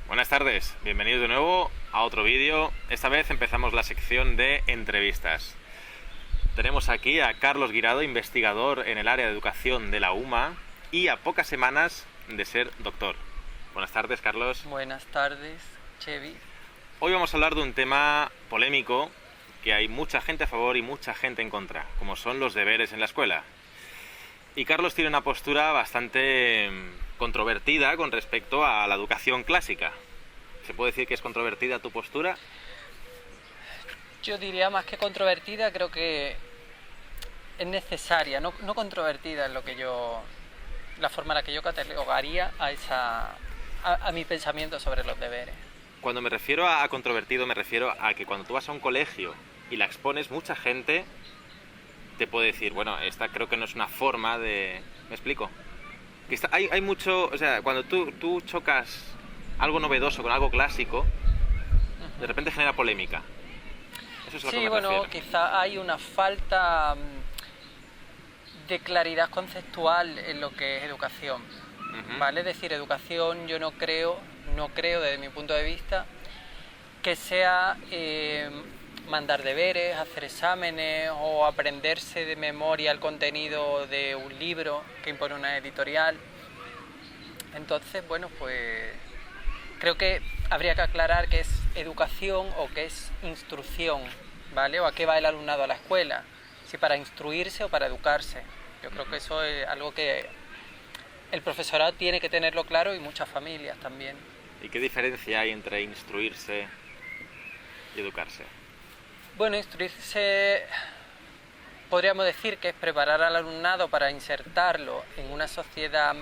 Buenas tardes, bienvenidos de nuevo a otro vídeo. Esta vez empezamos la sección de entrevistas. Tenemos aquí a Carlos Guirado, investigador en el área de educación de la UMA y a pocas semanas de ser doctor. Buenas tardes, Carlos. Buenas tardes, Chevy. Hoy vamos a hablar de un tema polémico que hay mucha gente a favor y mucha gente en contra, como son los deberes en la escuela. Y Carlos tiene una postura bastante controvertida con respecto a la educación clásica. ¿Se puede decir que es controvertida tu postura? Yo diría más que controvertida, creo que es necesaria, no controvertida en la forma en la que yo catalogaría a mi pensamiento sobre los deberes. Cuando me refiero a controvertido, me refiero a que cuando tú vas a un colegio y la expones, mucha gente te puede decir, bueno, esta creo que no es una forma de... ¿Me explico? Que hay mucho... O sea, cuando tú chocas algo novedoso con algo clásico, de repente genera polémica. Eso es lo que me refiero. Quizá hay una falta de claridad conceptual en lo que es educación. ¿Vale? Es decir, educación yo no creo desde mi punto de vista que sea mandar deberes, hacer exámenes o aprenderse de memoria el contenido de un libro que impone una editorial. Entonces, bueno, pues creo que habría que aclarar qué es educación o qué es instrucción, ¿vale? O a qué va el alumnado a la escuela, si para instruirse o para educarse. Yo creo que eso es algo que el profesorado tiene que tenerlo claro y muchas familias también. ¿Y qué diferencia hay entre instruirse y educarse? Bueno, instruirse podríamos decir que es preparar al alumnado para insertarlo en una sociedad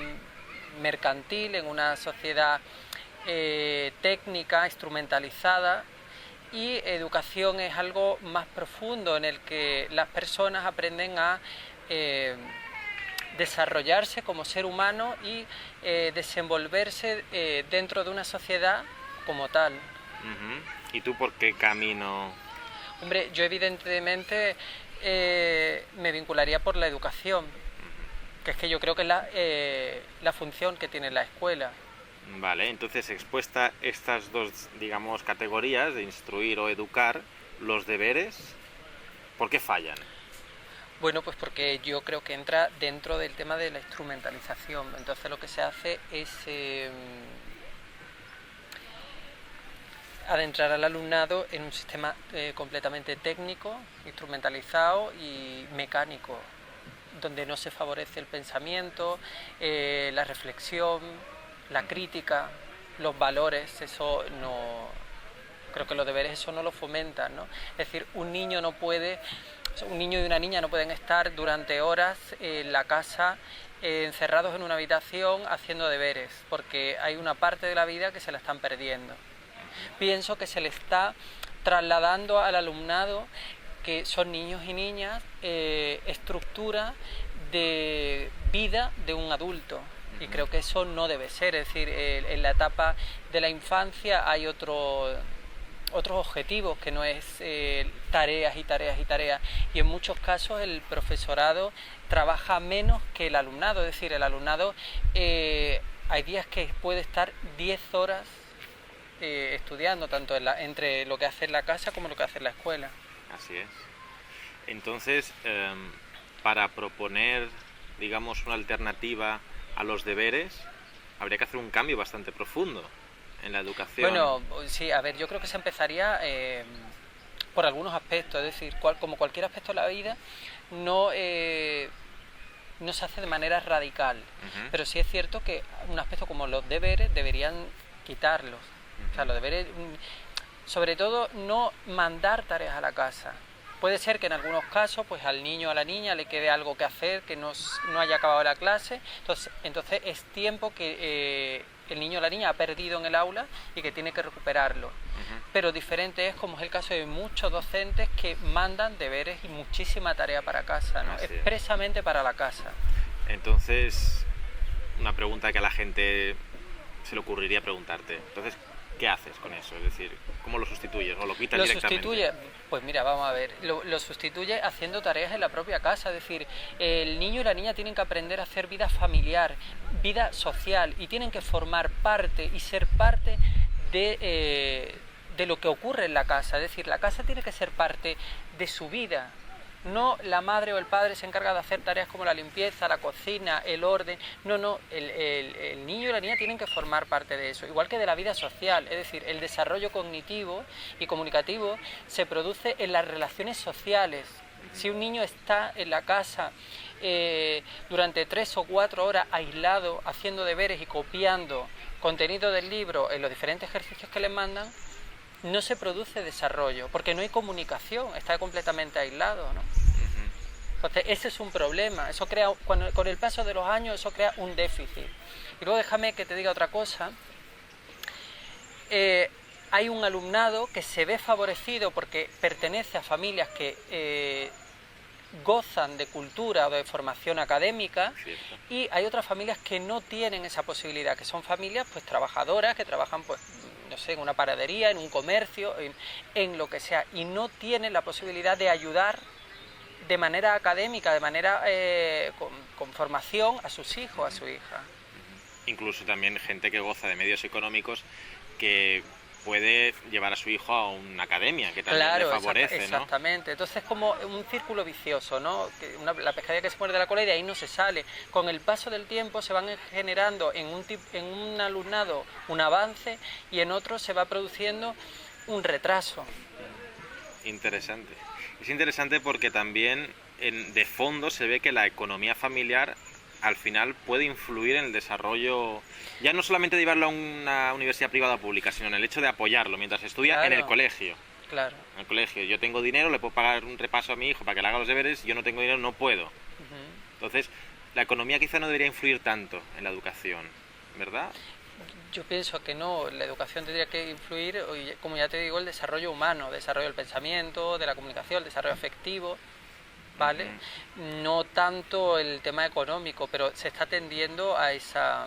mercantil, en una sociedad técnica, instrumentalizada, y educación es algo más profundo en el que las personas aprenden a desarrollarse como ser humano y desenvolverse dentro de una sociedad como tal. ¿Y tú por qué camino? Hombre, yo evidentemente me vincularía por la educación, que es que yo creo que es la función que tiene la escuela. Vale, entonces expuesta estas dos, digamos, categorías de instruir o educar, los deberes, ¿por qué fallan? Bueno, pues porque yo creo que entra dentro del tema de la instrumentalización. Entonces lo que se hace es adentrar al alumnado en un sistema completamente técnico, instrumentalizado y mecánico, donde no se favorece el pensamiento, la reflexión, la crítica, los valores. Eso no... Creo que los deberes eso no lo fomentan, ¿no? Es decir, un niño y una niña no pueden estar durante horas en la casa encerrados en una habitación haciendo deberes, porque hay una parte de la vida que se la están perdiendo. Pienso que se le está trasladando al alumnado, que son niños y niñas, estructura de vida de un adulto. Y creo que eso no debe ser. Es decir, en la etapa de la infancia hay otros objetivos que no es tareas y tareas y tareas, y en muchos casos el profesorado trabaja menos que el alumnado. Es decir, el alumnado hay días que puede estar 10 horas estudiando, tanto entre lo que hace en la casa como lo que hace en la escuela. Así es. Entonces, para proponer, digamos, una alternativa a los deberes, habría que hacer un cambio bastante profundo en la educación. Bueno, sí, a ver, yo creo que se empezaría por algunos aspectos. Es decir, como cualquier aspecto de la vida, no se hace de manera radical. Pero sí es cierto que un aspecto como los deberes deberían quitarlos. O sea, los deberes, sobre todo, no mandar tareas a la casa. Puede ser que en algunos casos pues al niño o a la niña le quede algo que hacer, que no haya acabado la clase, entonces es tiempo que el niño o la niña ha perdido en el aula y que tiene que recuperarlo. Pero diferente es, como es el caso de muchos docentes que mandan deberes y muchísima tarea para casa, ¿no? Expresamente para la casa. Entonces, una pregunta que a la gente se le ocurriría preguntarte. Entonces, ¿qué haces con eso? Es decir, ¿cómo lo sustituyes o lo quitas directamente? Lo sustituye, pues mira, vamos a ver, lo sustituye haciendo tareas en la propia casa. Es decir, el niño y la niña tienen que aprender a hacer vida familiar, vida social, y tienen que formar parte y ser parte de lo que ocurre en la casa. Es decir, la casa tiene que ser parte de su vida. No la madre o el padre se encarga de hacer tareas como la limpieza, la cocina, el orden. No, el niño y la niña tienen que formar parte de eso, igual que de la vida social. Es decir, el desarrollo cognitivo y comunicativo se produce en las relaciones sociales. Si un niño está en la casa durante 3 o 4 horas aislado, haciendo deberes y copiando contenido del libro en los diferentes ejercicios que le mandan, no se produce desarrollo, porque no hay comunicación, está completamente aislado, ¿no? Entonces, ese es un problema, eso crea, con el paso de los años, eso crea un déficit. Y luego déjame que te diga otra cosa. Hay un alumnado que se ve favorecido porque pertenece a familias que gozan de cultura o de formación académica, y hay otras familias que no tienen esa posibilidad, que son familias pues trabajadoras, que trabajan pues no sé, en una panadería, en un comercio, en lo que sea, y no tienen la posibilidad de ayudar de manera académica, de manera con formación a sus hijos, a su hija. Incluso también gente que goza de medios económicos que puede llevar a su hijo a una academia, que también le favorece, ¿no? Exactamente. Entonces es como un círculo vicioso, ¿no? La pescadilla que se muerde la cola y de ahí no se sale. Con el paso del tiempo se van generando en un alumnado un avance y en otro se va produciendo un retraso. Interesante. Es interesante porque también de fondo se ve que la economía familiar al final puede influir en el desarrollo, ya no solamente de llevarlo a una universidad privada o pública, sino en el hecho de apoyarlo mientras estudia en el colegio. Claro. En el colegio. Yo tengo dinero, le puedo pagar un repaso a mi hijo para que le haga los deberes, yo no tengo dinero, no puedo. Entonces, la economía quizá no debería influir tanto en la educación, ¿verdad? Yo pienso que no, la educación tendría que influir, como ya te digo, el desarrollo humano, el desarrollo del pensamiento, de la comunicación, el desarrollo afectivo, ¿vale? No tanto el tema económico, pero se está tendiendo a esa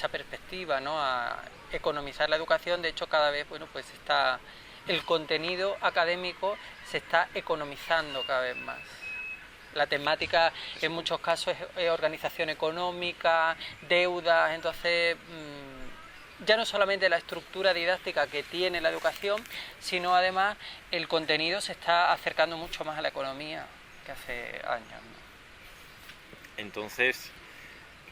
perspectiva, ¿no? A economizar la educación. De hecho, cada vez, bueno, pues el contenido académico se está economizando cada vez más. La temática en muchos casos es organización económica, deudas, entonces ya no solamente la estructura didáctica que tiene la educación, sino además el contenido se está acercando mucho más a la economía que hace años, ¿no? Entonces,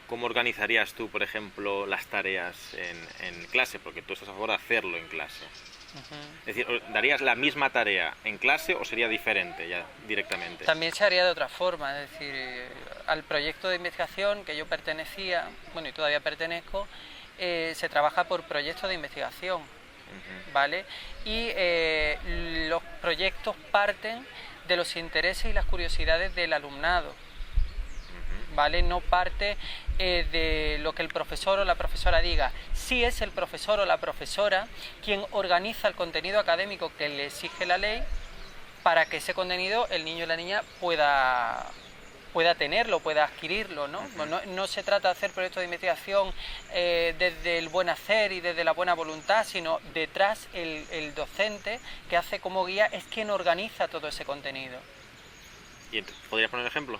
¿cómo organizarías tú, por ejemplo, las tareas en clase? Porque tú estás a favor de hacerlo en clase. Es decir, ¿darías la misma tarea en clase o sería diferente ya directamente? También se haría de otra forma, es decir, al proyecto de investigación que yo pertenecía, bueno, y todavía pertenezco, se trabaja por proyectos de investigación, ¿vale? Y los proyectos parten de los intereses y las curiosidades del alumnado, ¿vale? No parte de lo que el profesor o la profesora diga. Sí es el profesor o la profesora quien organiza el contenido académico que le exige la ley para que ese contenido el niño y la niña pueda tenerlo, pueda adquirirlo, ¿no? No se trata de hacer proyectos de investigación desde el buen hacer y desde la buena voluntad, sino detrás el docente que hace como guía es quien organiza todo ese contenido. ¿Y podrías poner un ejemplo?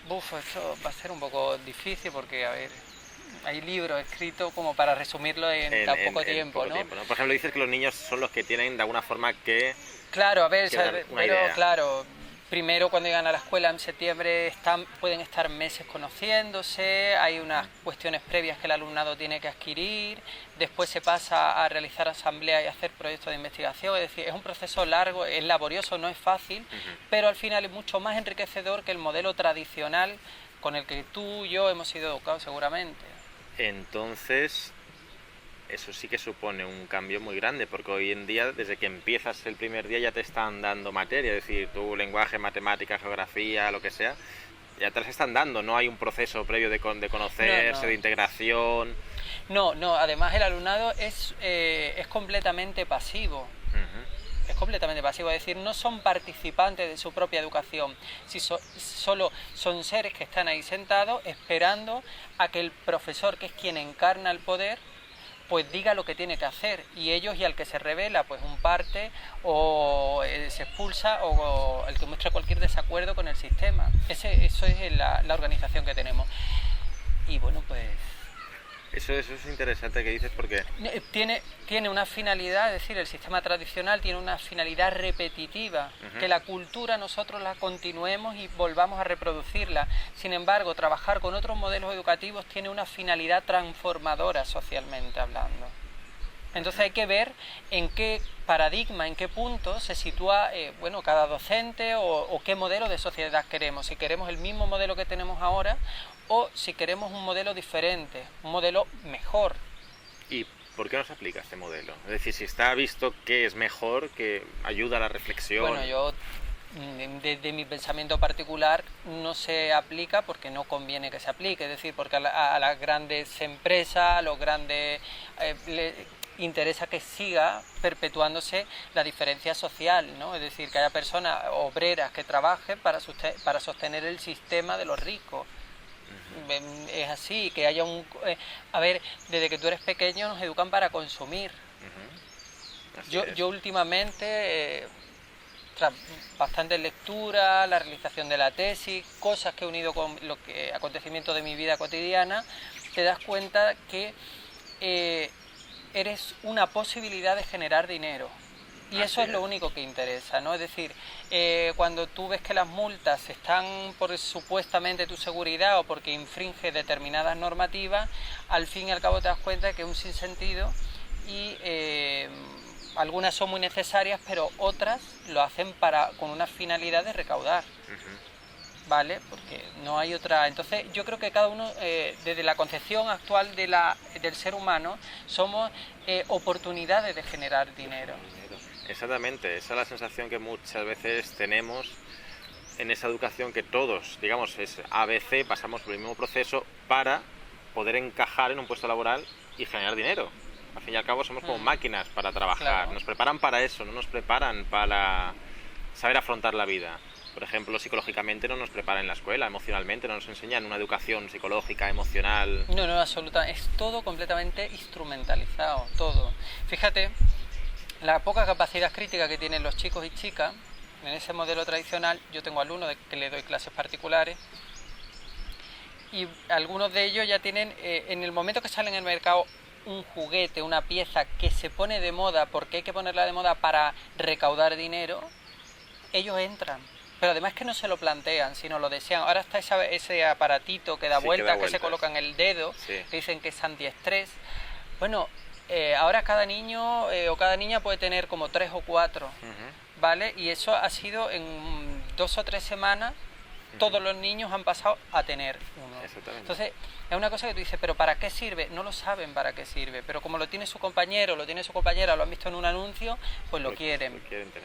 Esto va a ser un poco difícil porque, a ver, hay libros escritos como para resumirlo en tan poco tiempo, ¿no? Por ejemplo, dices que los niños son los que tienen de alguna forma que... Claro, a ver, claro, primero cuando llegan a la escuela en septiembre pueden estar meses conociéndose, hay unas cuestiones previas que el alumnado tiene que adquirir, después se pasa a realizar asambleas y hacer proyectos de investigación, es decir, es un proceso largo, es laborioso, no es fácil, pero al final es mucho más enriquecedor que el modelo tradicional con el que tú y yo hemos sido educados seguramente. Entonces, eso sí que supone un cambio muy grande, porque hoy en día, desde que empiezas el primer día, ya te están dando materia, es decir, tu lenguaje, matemática, geografía, lo que sea, ya te las están dando, no hay un proceso previo de conocerse, de integración. No, además el alumnado es completamente pasivo. Es completamente pasivo, es decir, no son participantes de su propia educación, solo son seres que están ahí sentados esperando a que el profesor, que es quien encarna el poder, pues diga lo que tiene que hacer, y ellos, y al que se revela pues un parte o se expulsa o el que muestra cualquier desacuerdo con el sistema. Eso es la organización que tenemos. Y bueno, pues Eso es interesante que dices porque... Tiene una finalidad, es decir, el sistema tradicional tiene una finalidad repetitiva, que la cultura nosotros la continuemos y volvamos a reproducirla. Sin embargo, trabajar con otros modelos educativos tiene una finalidad transformadora socialmente hablando. Entonces hay que ver en qué paradigma, en qué punto se sitúa cada docente o qué modelo de sociedad queremos. Si queremos el mismo modelo que tenemos ahora o si queremos un modelo diferente, un modelo mejor. ¿Y por qué no se aplica este modelo? Es decir, si está visto que es mejor, que ayuda a la reflexión... Bueno, yo desde mi pensamiento particular no se aplica porque no conviene que se aplique, es decir, porque a las grandes empresas, a los grandes... les interesa que siga perpetuándose la diferencia social, ¿no? Es decir, que haya personas obreras que trabajen para sostener el sistema de los ricos. Es así, que haya a ver, desde que tú eres pequeño nos educan para consumir. Yo últimamente, tras bastante lectura, la realización de la tesis, cosas que he unido con acontecimientos de mi vida cotidiana, te das cuenta que eres una posibilidad de generar dinero. Y eso es lo único que interesa, ¿no? Es decir, cuando tú ves que las multas están por supuestamente tu seguridad o porque infringe determinadas normativas, al fin y al cabo te das cuenta que es un sinsentido y algunas son muy necesarias, pero otras lo hacen con una finalidad de recaudar. ¿Vale? Porque no hay otra... Entonces yo creo que cada uno, desde la concepción actual del ser humano, somos oportunidades de generar dinero. Exactamente, esa es la sensación que muchas veces tenemos en esa educación, que todos, digamos, es ABC, pasamos por el mismo proceso para poder encajar en un puesto laboral y generar dinero. Al fin y al cabo somos como máquinas para trabajar, claro. Nos preparan para eso, no nos preparan para saber afrontar la vida. Por ejemplo, psicológicamente no nos preparan en la escuela, emocionalmente no nos enseñan una educación psicológica, emocional... No, absolutamente, es todo completamente instrumentalizado, todo. Fíjate, la poca capacidad crítica que tienen los chicos y chicas, en ese modelo tradicional, yo tengo alumnos que les doy clases particulares, y algunos de ellos ya tienen, en el momento que salen en el mercado, un juguete, una pieza que se pone de moda, porque hay que ponerla de moda para recaudar dinero, ellos entran. Pero además que no se lo plantean, sino lo desean. Ahora está ese aparatito que da vueltas, que se coloca en el dedo, que dicen que es antiestrés. Bueno, ahora cada niño o cada niña puede tener como 3 o 4, ¿vale? Y eso ha sido en 2 o 3 semanas, todos los niños han pasado a tener uno. Entonces, es una cosa que tú dices, ¿pero para qué sirve? No lo saben para qué sirve, pero como lo tiene su compañero, lo tiene su compañera, lo han visto en un anuncio, pues lo quieren.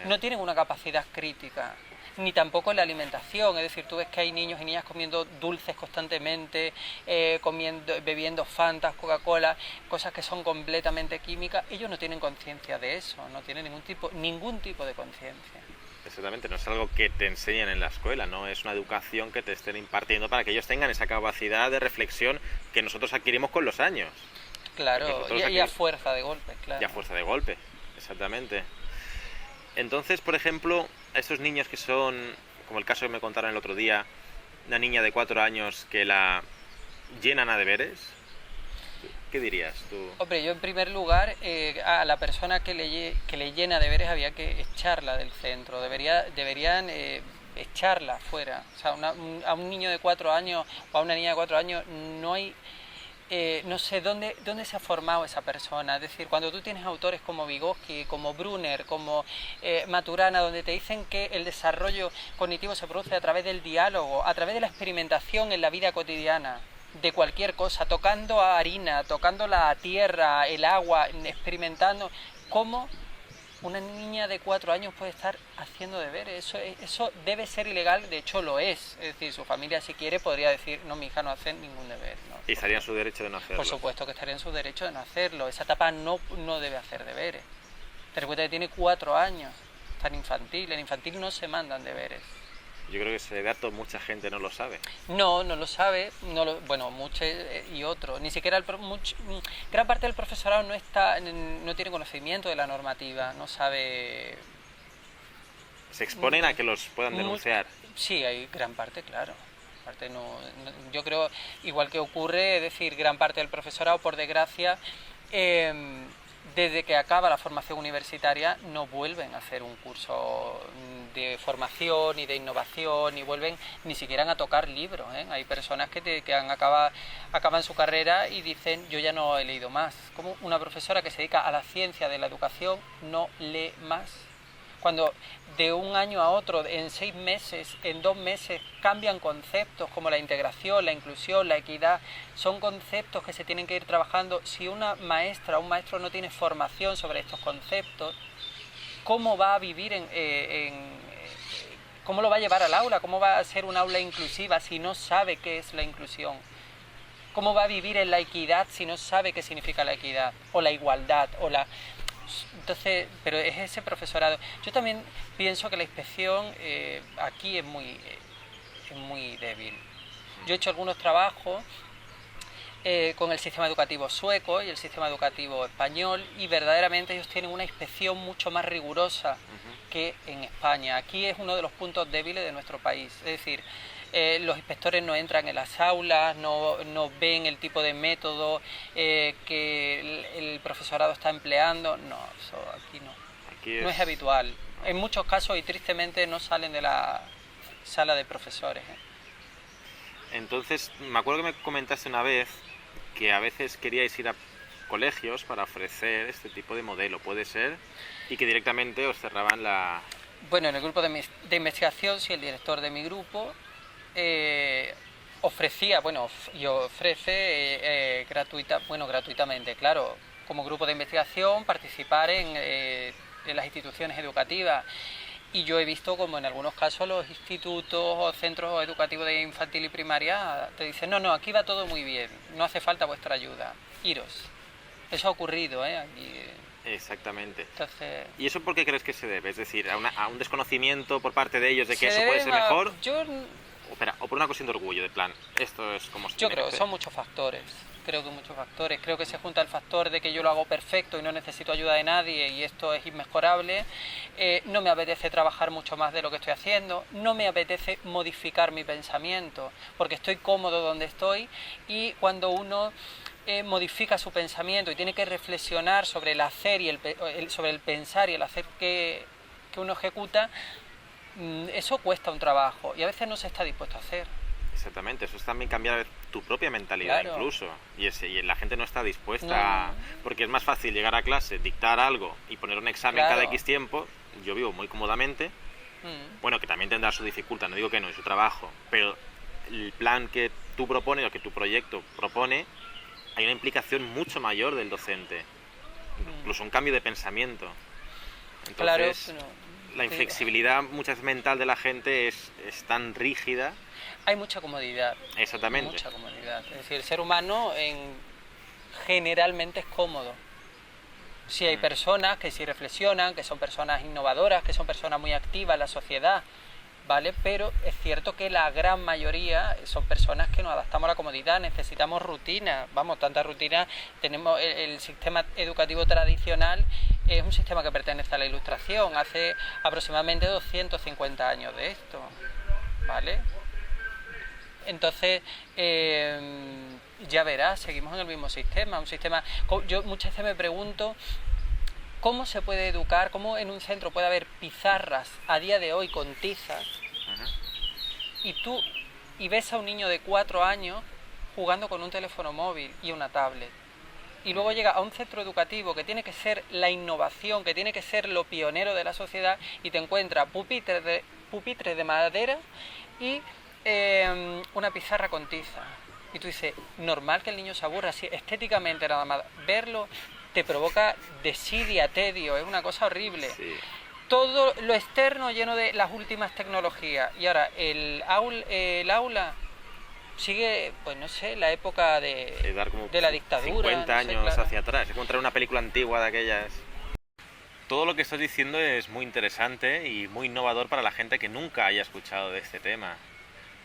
No tienen una capacidad crítica, ni tampoco en la alimentación. Es decir, tú ves que hay niños y niñas comiendo dulces constantemente, bebiendo Fantas, Coca-Cola, cosas que son completamente químicas. Ellos no tienen conciencia de eso, no tienen ningún tipo de conciencia. Exactamente, no es algo que te enseñan en la escuela, no es una educación que te estén impartiendo para que ellos tengan esa capacidad de reflexión que nosotros adquirimos con los años. Claro, y a fuerza de golpes, claro. Y a fuerza de golpes, exactamente. Entonces, por ejemplo, a estos niños que son, como el caso que me contaron el otro día, una niña de 4 años que la llenan a deberes, ¿qué dirías tú? Hombre, yo en primer lugar, a la persona que le llena deberes había que echarla del centro, deberían echarla fuera. O sea, a un niño de 4 años o a una niña de 4 años no hay... no sé dónde se ha formado esa persona. Es decir, cuando tú tienes autores como Vygotsky, como Brunner, como Maturana, donde te dicen que el desarrollo cognitivo se produce a través del diálogo, a través de la experimentación en la vida cotidiana, de cualquier cosa, tocando a harina, tocando la tierra, el agua, experimentando, ¿cómo una niña de 4 años puede estar haciendo deberes? Eso debe ser ilegal, de hecho lo es. Es decir, su familia, si quiere, podría decir, no, mi hija no hace ningún deber, ¿no? Y estaría en su derecho de no hacerlo. Por supuesto que estaría en su derecho de no hacerlo. Esa etapa no debe hacer deberes. Te recuerda que tiene 4 años, está en infantil. En infantil no se mandan deberes. Yo creo que ese dato mucha gente no lo sabe. No lo sabe, muchos y otros. Ni siquiera gran parte del profesorado no tiene conocimiento de la normativa, no sabe... ¿Se exponen a que los puedan denunciar? Sí, hay gran parte, claro. Aparte yo creo, igual que ocurre, es decir, gran parte del profesorado, por desgracia, desde que acaba la formación universitaria no vuelven a hacer un curso de formación y de innovación, ni vuelven ni siquiera a tocar libros, ¿eh? Hay personas que acaban su carrera y dicen, yo ya no he leído más. Como una profesora que se dedica a la ciencia de la educación no lee más. Cuando de un año a otro, en 6 meses, en 2 meses, cambian conceptos como la integración, la inclusión, la equidad, son conceptos que se tienen que ir trabajando. Si una maestra o un maestro no tiene formación sobre estos conceptos, ¿cómo va a vivir cómo lo va a llevar al aula? ¿Cómo va a ser un aula inclusiva si no sabe qué es la inclusión? ¿Cómo va a vivir en la equidad si no sabe qué significa la equidad? O la igualdad, Entonces, pero es ese profesorado. Yo también pienso que la inspección aquí es muy débil. Yo he hecho algunos trabajos con el sistema educativo sueco y el sistema educativo español, y verdaderamente ellos tienen una inspección mucho más rigurosa que en España. Aquí es uno de los puntos débiles de nuestro país. Es decir, los inspectores no entran en las aulas, no ven el tipo de método que el profesorado está empleando. No, eso aquí no. No es habitual. En muchos casos, y tristemente, no salen de la sala de profesores. Entonces, me acuerdo que me comentaste una vez que a veces queríais ir a colegios para ofrecer este tipo de modelo, ¿puede ser? Y que directamente os cerraban la... Bueno, en el grupo de investigación, sí, el director de mi grupo ofrecía, y ofrece gratuitamente, claro, como grupo de investigación, participar en las instituciones educativas. Y yo he visto como en algunos casos los institutos o centros educativos de infantil y primaria te dicen, no, aquí va todo muy bien, no hace falta vuestra ayuda, iros. Eso ha ocurrido, aquí. Exactamente. Entonces, ¿y eso por qué crees que se debe? Es decir, a un desconocimiento por parte de ellos de que eso puede ser mejor. O por una cuestión de orgullo, de plan, esto es como se Yo tiene creo que que hacer. son muchos factores. Creo que se junta el factor de que yo lo hago perfecto y no necesito ayuda de nadie y esto es inmejorable. No me apetece trabajar mucho más de lo que estoy haciendo. No me apetece modificar mi pensamiento porque estoy cómodo donde estoy, y cuando uno modifica su pensamiento y tiene que reflexionar sobre el hacer y sobre el pensar y el hacer que uno ejecuta, eso cuesta un trabajo y a veces no se está dispuesto a hacer. Exactamente, eso es también cambiar tu propia mentalidad, claro. Incluso. Y la gente no está dispuesta porque es más fácil llegar a clase, dictar algo y poner un examen cada X tiempo. Yo vivo muy cómodamente. Bueno, que también tendrá su dificultad, no digo que no, es su trabajo. Pero el plan que tú propones o que tu proyecto propone, hay una implicación mucho mayor del docente. Incluso un cambio de pensamiento. Entonces, la inflexibilidad muchas veces mental de la gente es tan rígida. Hay mucha comodidad. Exactamente. Mucha comodidad. Es decir, el ser humano generalmente es cómodo. Sí hay personas que sí reflexionan, que son personas innovadoras, que son personas muy activas en la sociedad, ¿vale? Pero es cierto que la gran mayoría son personas que nos adaptamos a la comodidad, necesitamos rutina, tanta rutina. Tenemos el sistema educativo tradicional, es un sistema que pertenece a la Ilustración, hace aproximadamente 250 años de esto, ¿vale? Entonces, ya verás, seguimos en el mismo sistema, yo muchas veces me pregunto cómo se puede educar, cómo en un centro puede haber pizarras a día de hoy con tizas, y ves a un niño de 4 años jugando con un teléfono móvil y una tablet, y luego llega a un centro educativo que tiene que ser la innovación, que tiene que ser lo pionero de la sociedad, y te encuentra pupitres de madera y una pizarra con tiza. Y tú dices, normal que el niño se aburra, si estéticamente nada más verlo te provoca desidia, tedio, es una cosa horrible. Sí. Todo lo externo lleno de las últimas tecnologías, y ahora el aula sigue, pues no sé, la época de la dictadura. 50 años hacia atrás, es como traer una película antigua de aquellas. Todo lo que estás diciendo es muy interesante y muy innovador para la gente que nunca haya escuchado de este tema.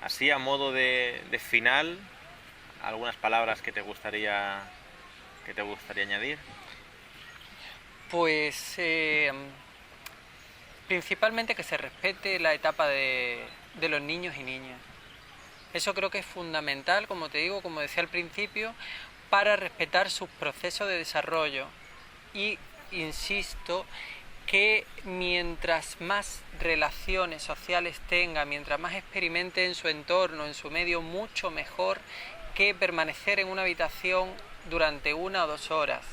Así, a modo de final, algunas palabras que te gustaría añadir. Pues principalmente que se respete la etapa de los niños y niñas. Eso creo que es fundamental, como te digo, como decía al principio, para respetar sus procesos de desarrollo. Y insisto que mientras más relaciones sociales tenga, mientras más experimente en su entorno, en su medio, mucho mejor que permanecer en una habitación durante 1 o 2 horas.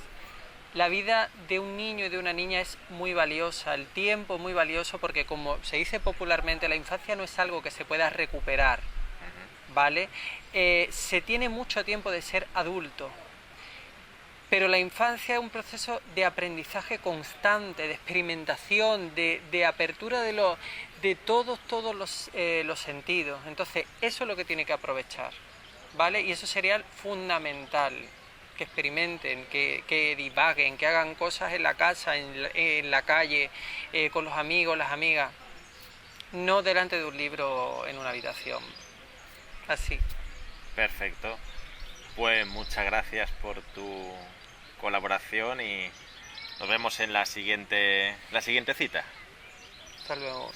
La vida de un niño y de una niña es muy valiosa, el tiempo es muy valioso porque, como se dice popularmente, la infancia no es algo que se pueda recuperar, ¿vale? Se tiene mucho tiempo de ser adulto, pero la infancia es un proceso de aprendizaje constante, de experimentación, de apertura de todos los sentidos. Entonces, eso es lo que tiene que aprovechar, ¿vale? Y eso sería fundamental, que experimenten, que divaguen, que hagan cosas en la casa, en la calle, con los amigos, las amigas, no delante de un libro en una habitación. Así. Perfecto. Pues muchas gracias por tu colaboración y nos vemos en la siguiente cita. Hasta luego.